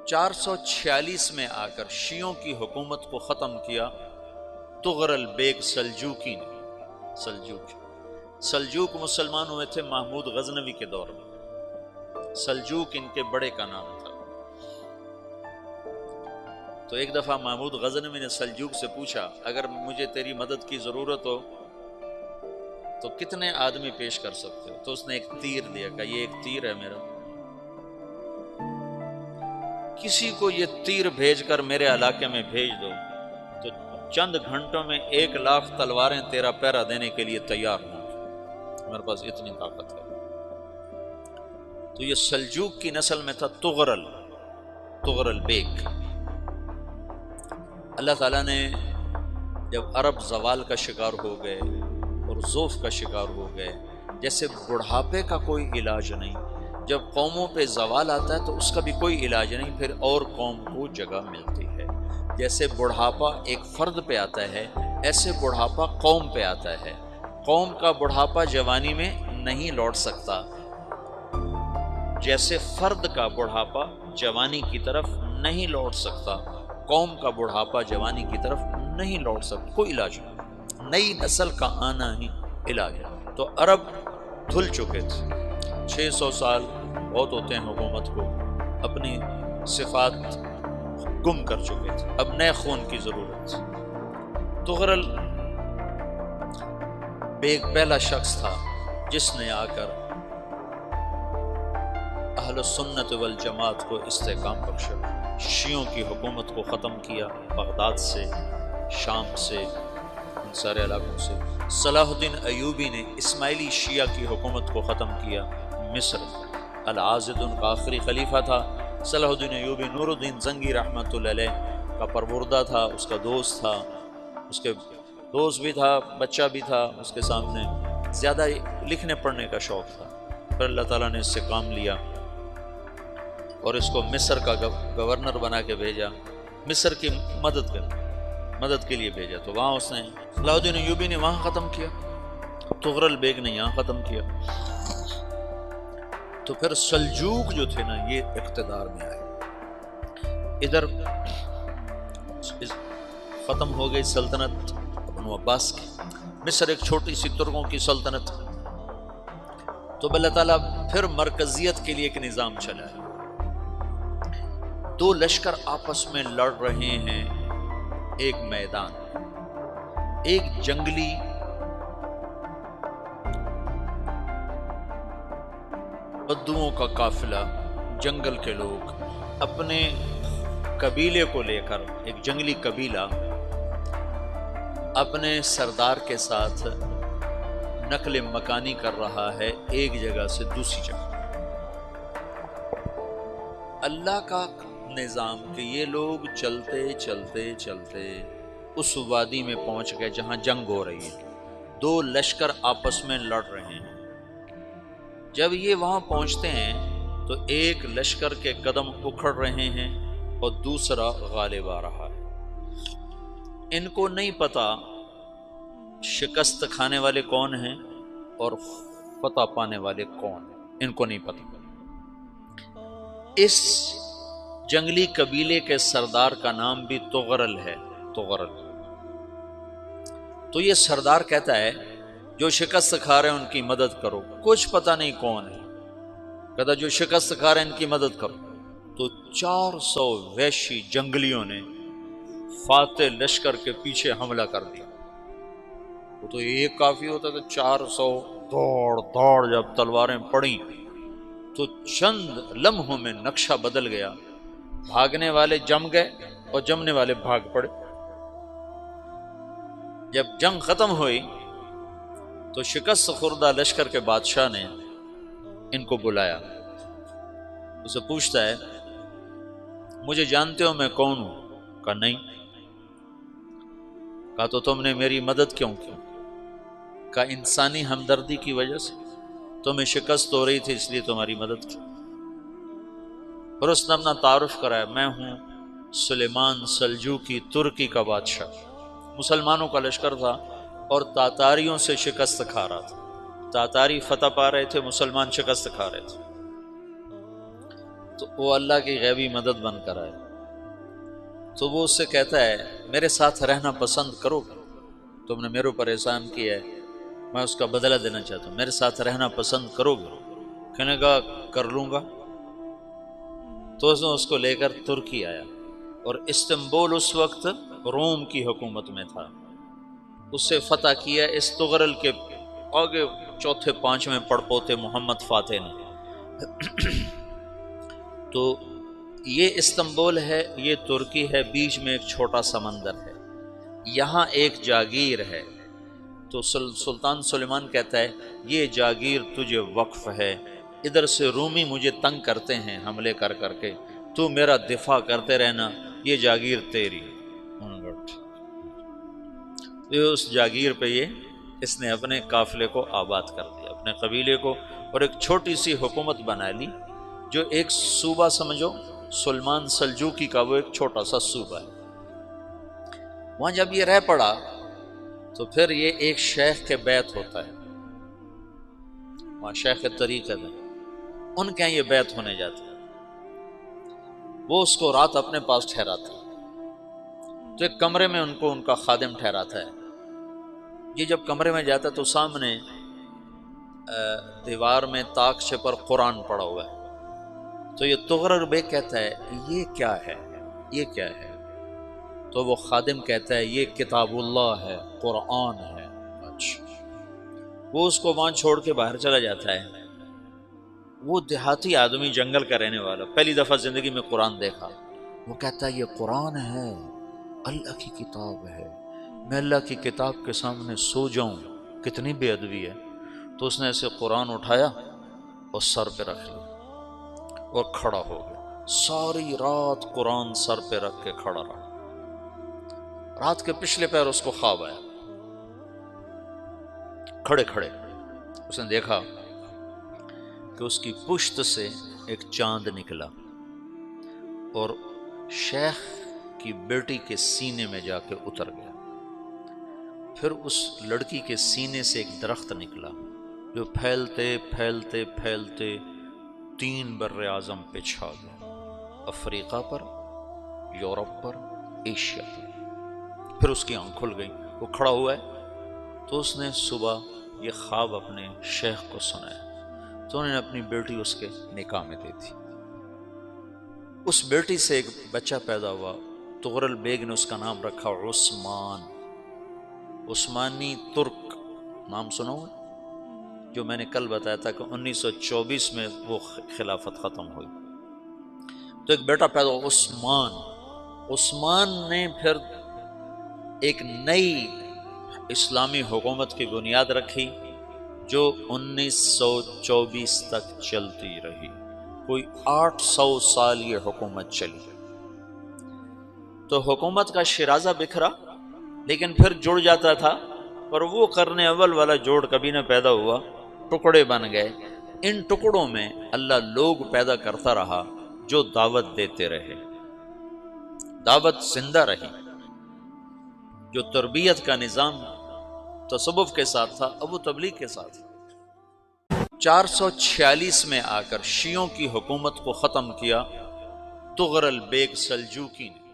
446 میں آ کر شیعوں کی حکومت کو ختم کیا تغرل بیگ سلجوکی نے۔ سلجوک مسلمان ہوئے تھے محمود غزنوی کے دور میں، سلجوک ان کے بڑے کا نام تھا۔ تو ایک دفعہ محمود غزنوی نے سلجوک سے پوچھا اگر مجھے تیری مدد کی ضرورت ہو تو کتنے آدمی پیش کر سکتے ہو؟ تو اس نے ایک تیر دیا، کہا یہ ایک تیر ہے میرا، کسی کو یہ تیر بھیج کر میرے علاقے میں بھیج دو تو چند گھنٹوں میں 1,00,000 تلواریں تیرا پیرا دینے کے لیے تیار ہوں، میرے پاس اتنی طاقت ہے۔ تو یہ سلجوک کی نسل میں تھا تغرل بیگ۔ اللہ تعالیٰ نے جب عرب زوال کا شکار ہو گئے اور ضعف کا شکار ہو گئے، جیسے بڑھاپے کا کوئی علاج نہیں، جب قوموں پہ زوال آتا ہے تو اس کا بھی کوئی علاج نہیں، پھر اور قوم کو جگہ ملتی ہے۔ جیسے بڑھاپا ایک فرد پہ آتا ہے، ایسے بڑھاپا قوم پہ آتا ہے۔ قوم کا بڑھاپا جوانی میں نہیں لوٹ سکتا، جیسے فرد کا بڑھاپا جوانی کی طرف نہیں لوٹ سکتا، قوم کا بڑھاپا جوانی کی طرف نہیں لوٹ سکتا، کوئی علاج نہیں، نئی نسل کا آنا ہی علاج ہے۔ تو عرب دھل چکے تھے، 600 سال بہت ہوتے ہیں حکومت کو، اپنی صفات گم کر چکے تھے، اب نئے خون کی ضرورت تھی۔ تغرل بیگ پہلا شخص تھا جس نے آ کر اہل سنت والجماعت کو استحکام بخشا، شیعوں کی حکومت کو ختم کیا، بغداد سے، شام سے، ان سارے علاقوں سے۔ صلاح الدین ایوبی نے اسماعیلی شیعہ کی حکومت کو ختم کیا، مصر۔ العاضد ان کا آخری خلیفہ تھا۔ صلاح الدین ایوبی نور الدین زنگی رحمۃ اللہ علیہ کا پروردہ تھا، اس کا دوست تھا، اس کے دوست بھی تھا، بچہ بھی تھا اس کے سامنے، زیادہ لکھنے پڑھنے کا شوق تھا۔ پھر اللہ تعالیٰ نے اس سے کام لیا اور اس کو مصر کا گورنر بنا کے بھیجا، مصر کی مدد کے لیے بھیجا۔ تو وہاں اس نے صلاح الدین ایوبی نے وہاں ختم کیا، تغرل بیگ نے یہاں ختم کیا۔ تو پھر سلجوک جو تھے نا یہ اقتدار میں آئے، ادھر ختم ہو گئی سلطنت بنو عباس کی، مصر ایک چھوٹی سی ترکوں کی سلطنت۔ تو اللہ تعالیٰ پھر مرکزیت کے لیے ایک نظام چلایا، دو لشکر آپس میں لڑ رہے ہیں، ایک میدان، ایک جنگلی بدوؤں کا قافلہ، جنگل کے لوگ اپنے قبیلے کو لے کر، ایک جنگلی قبیلہ اپنے سردار کے ساتھ نقل مکانی کر رہا ہے ایک جگہ سے دوسری جگہ۔ اللہ کا نظام کہ یہ لوگ چلتے چلتے چلتے اس وادی میں پہنچ گئے جہاں جنگ ہو رہی ہے، دو لشکر آپس میں لڑ رہے ہیں۔ جب یہ وہاں پہنچتے ہیں تو ایک لشکر کے قدم اکھڑ رہے ہیں اور دوسرا غالب آ رہا ہے۔ ان کو نہیں پتا شکست کھانے والے کون ہیں اور فتح پانے والے کون ہیں، ان کو نہیں پتا۔ اس جنگلی قبیلے کے سردار کا نام بھی تغرل ہے، تغرل۔ تو یہ سردار کہتا ہے جو شکست کھا رہے ہیں ان کی مدد کرو، کچھ پتہ نہیں کون ہے، کہتا جو شکست کھا رہے ہیں ان کی مدد کرو۔ تو 400 وحشی جنگلیوں نے فاتح لشکر کے پیچھے حملہ کر دیا۔ وہ تو ایک کافی ہوتا تھا، 400 دوڑ جب تلواریں پڑیں تو چند لمحوں میں نقشہ بدل گیا، بھاگنے والے جم گئے اور جمنے والے بھاگ پڑے۔ جب جنگ ختم ہوئی تو شکست خوردہ لشکر کے بادشاہ نے ان کو بلایا، اسے پوچھتا ہے مجھے جانتے ہو میں کون ہوں؟ کہا نہیں۔ کہا تو تم نے میری مدد کیوں کی؟ کہا انسانی ہمدردی کی وجہ سے، تمہیں شکست ہو رہی تھی اس لیے تمہاری مدد کی۔ اور اس نے اپنا تعارف کرایا، میں ہوں سلیمان سلجوکی، ترکی کا بادشاہ۔ مسلمانوں کا لشکر تھا اور تاتاریوں سے شکست کھا رہا تھا، تاتاری فتح پا رہے تھے، مسلمان شکست کھا رہے تھے۔ تو وہ اللہ کی غیبی مدد بن کر آئے، تو وہ اس سے کہتا ہے میرے ساتھ رہنا پسند کرو گے؟ تم نے میرے اوپر احسان کیا ہے، میں اس کا بدلہ دینا چاہتا ہوں، میرے ساتھ رہنا پسند کرو گے؟ کہنے کا کر لوں گا۔ تو اس نے اس کو لے کر ترکی آیا، اور استنبول اس وقت روم کی حکومت میں تھا، اس سے فتح کیا اس تغرل کے آگے چوتھے پانچویں پڑپوتے محمد فاتح نے۔ تو یہ استنبول ہے، یہ ترکی ہے، بیچ میں ایک چھوٹا سمندر ہے، یہاں ایک جاگیر ہے۔ تو سلطان سلیمان کہتا ہے یہ جاگیر تجھے وقف ہے، ادھر سے رومی مجھے تنگ کرتے ہیں حملے کر کر کے، تو میرا دفاع کرتے رہنا، یہ جاگیر تیری۔ یہ اس جاگیر پہ اس نے اپنے قافلے کو آباد کر دیا، اپنے قبیلے کو، اور ایک چھوٹی سی حکومت بنا لی، جو ایک صوبہ سمجھو، سلمان سلجوقی کا وہ ایک چھوٹا سا صوبہ ہے۔ وہاں جب یہ رہ پڑا تو پھر یہ ایک شیخ کے بیت ہوتا ہے، وہاں شیخ طریقت ہے، ان کے یہ بیت ہونے جاتا ہے، وہ اس کو رات اپنے پاس ٹھہراتا ہے، تو ایک کمرے میں ان کا خادم ٹھہراتا ہے۔ یہ جب کمرے میں جاتا ہے تو سامنے دیوار میں تاکچے پر قرآن پڑا ہوا ہے، تو یہ تغرل بیگ کہتا ہے یہ کیا ہے، یہ کیا ہے؟ تو وہ خادم کہتا ہے یہ کتاب اللہ ہے، قرآن ہے۔ اچھا، وہ اس کو وہاں چھوڑ کے باہر چلا جاتا ہے۔ وہ دیہاتی آدمی، جنگل کا رہنے والا، پہلی دفعہ زندگی میں قرآن دیکھا، وہ کہتا ہے یہ قرآن ہے، اللہ کی کتاب ہے، میں اللہ کی کتاب کے سامنے سو جاؤں، کتنی بے ادبی ہے۔ تو اس نے ایسے قرآن اٹھایا اور سر پہ رکھ لیا اور کھڑا ہو گیا، ساری رات قرآن سر پہ رکھ کے کھڑا رہا۔ رات کے پچھلے پہر اس کو خواب آیا، کھڑے کھڑے اس نے دیکھا کہ اس کی پشت سے ایک چاند نکلا اور شیخ کی بیٹی کے سینے میں جا کے اتر گیا، پھر اس لڑکی کے سینے سے ایک درخت نکلا جو پھیلتے پھیلتے پھیلتے 3 بر اعظم پہ چھا گیا، افریقہ پر، یورپ پر، ایشیا پر۔ پھر اس کی آنکھ کھل گئی، وہ کھڑا ہوا ہے، تو اس نے صبح یہ خواب اپنے شیخ کو سنایا، تو انہوں نے اپنی بیٹی اس کے نکاح میں دے دی۔ اس بیٹی سے ایک بچہ پیدا ہوا، تغرل بیگ نے اس کا نام رکھا عثمان، عثمانی ترک نام سنا ہوا، جو میں نے کل بتایا تھا کہ 1924 میں وہ خلافت ختم ہوئی۔ تو ایک بیٹا پیدا ہوا عثمان، عثمان نے پھر ایک نئی اسلامی حکومت کی بنیاد رکھی جو 1924 تک چلتی رہی، کوئی 800 سال یہ حکومت چلی۔ تو حکومت کا شرازہ بکھرا لیکن پھر جڑ جاتا تھا، پر وہ قرن اول والا جوڑ کبھی نہ پیدا ہوا، ٹکڑے بن گئے۔ ان ٹکڑوں میں اللہ لوگ پیدا کرتا رہا جو دعوت دیتے رہے، دعوت زندہ رہی، جو تربیت کا نظام تصوف کے ساتھ تھا اب وہ تبلیغ کے ساتھ۔ 446 میں آ کر شیعوں کی حکومت کو ختم کیا تغرل بیگ سلجوقی نے۔